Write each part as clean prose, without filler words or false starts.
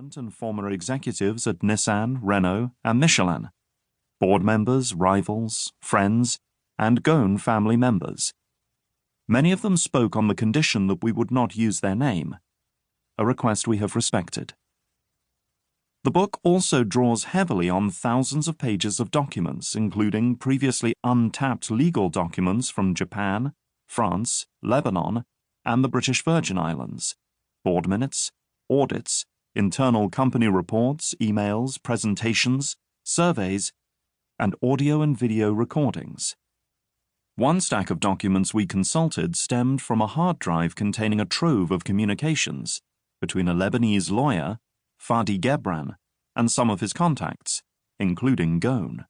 current and former executives at Nissan, Renault, and Michelin, board members, rivals, friends, and Ghosn family members. Many of them spoke on the condition that we would not use their name, a request we have respected. The book also draws heavily on thousands of pages of documents, including previously untapped legal documents from Japan, France, Lebanon, and the British Virgin Islands, board minutes, audits, internal company reports, emails, presentations, surveys, and audio and video recordings. One stack of documents we consulted stemmed from a hard drive containing a trove of communications between a Lebanese lawyer, Fadi Gebran, and some of his contacts, including Ghosn.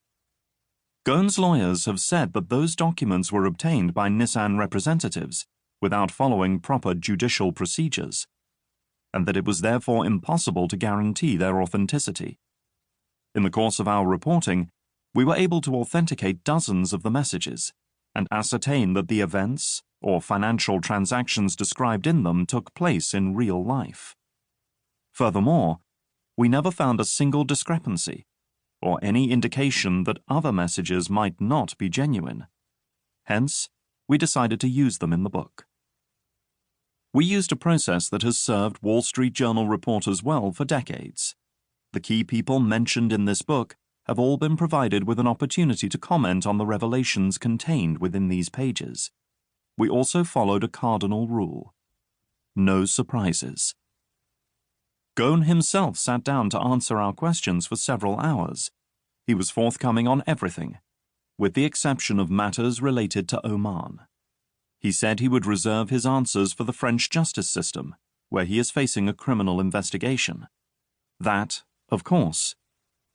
Ghosn's lawyers have said that those documents were obtained by Nissan representatives without following proper judicial procedures, and that it was therefore impossible to guarantee their authenticity. In the course of our reporting, we were able to authenticate dozens of the messages and ascertain that the events or financial transactions described in them took place in real life. Furthermore, we never found a single discrepancy or any indication that other messages might not be genuine. Hence, we decided to use them in the book. We used a process that has served Wall Street Journal reporters well for decades. The key people mentioned in this book have all been provided with an opportunity to comment on the revelations contained within these pages. We also followed a cardinal rule: no surprises. Ghosn himself sat down to answer our questions for several hours. He was forthcoming on everything, with the exception of matters related to Oman. He said he would reserve his answers for the French justice system, where he is facing a criminal investigation. That, of course,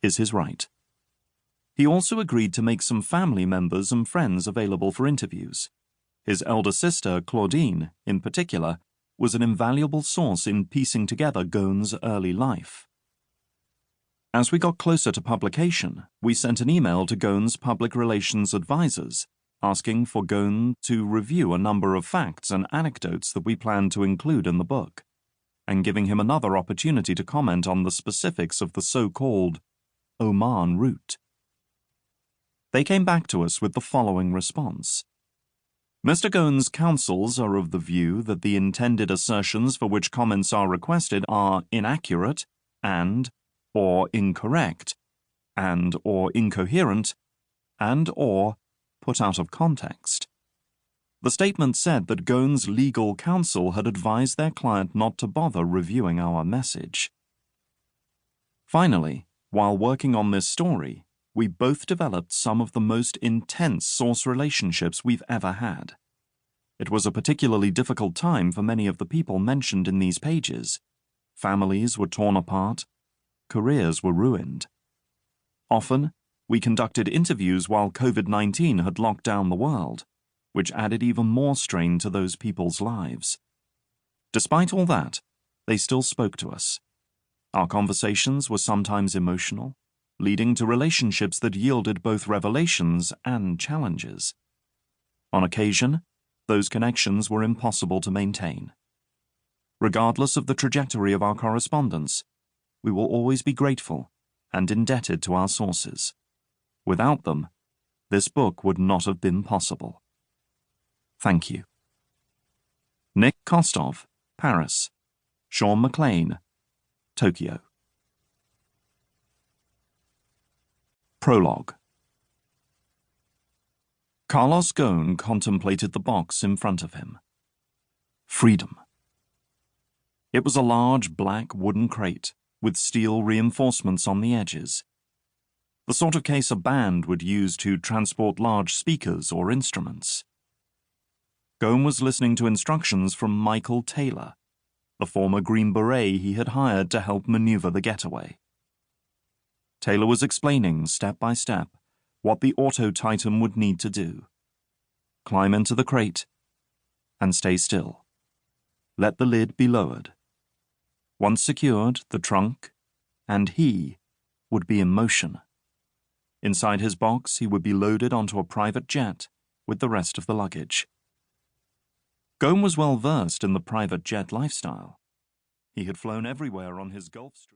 is his right. He also agreed to make some family members and friends available for interviews. His elder sister, Claudine, in particular, was an invaluable source in piecing together Ghosn's early life. As we got closer to publication, we sent an email to Ghosn's public relations advisors, asking for Ghosn to review a number of facts and anecdotes that we planned to include in the book, and giving him another opportunity to comment on the specifics of the so-called Oman route. They came back to us with the following response. Mr. Ghosn's counsels are of the view that the intended assertions for which comments are requested are inaccurate or incorrect, or incoherent, or put out of context. The statement said that Ghosn's legal counsel had advised their client not to bother reviewing our message. Finally, while working on this story, we both developed some of the most intense source relationships we've ever had. It was a particularly difficult time for many of the people mentioned in these pages. Families were torn apart, careers were ruined. Often, we conducted interviews while COVID-19 had locked down the world, which added even more strain to those people's lives. Despite all that, they still spoke to us. Our conversations were sometimes emotional, leading to relationships that yielded both revelations and challenges. On occasion, those connections were impossible to maintain. Regardless of the trajectory of our correspondence, we will always be grateful and indebted to our sources. Without them, this book would not have been possible. Thank you. Nick Kostov, Paris. Sean Mclain, Tokyo. Prologue. Carlos Ghosn contemplated the box in front of him. Freedom. It was a large black wooden crate with steel reinforcements on the edges. The sort of case a band would use to transport large speakers or instruments. Ghosn was listening to instructions from Michael Taylor, the former Green Beret he had hired to help maneuver the getaway. Taylor was explaining, step by step, what the Auto Titan would need to do. Climb into the crate and stay still. Let the lid be lowered. Once secured, the trunk, and he, would be in motion. Inside his box, he would be loaded onto a private jet with the rest of the luggage. Ghosn was well versed in the private jet lifestyle. He had flown everywhere on his Gulfstream.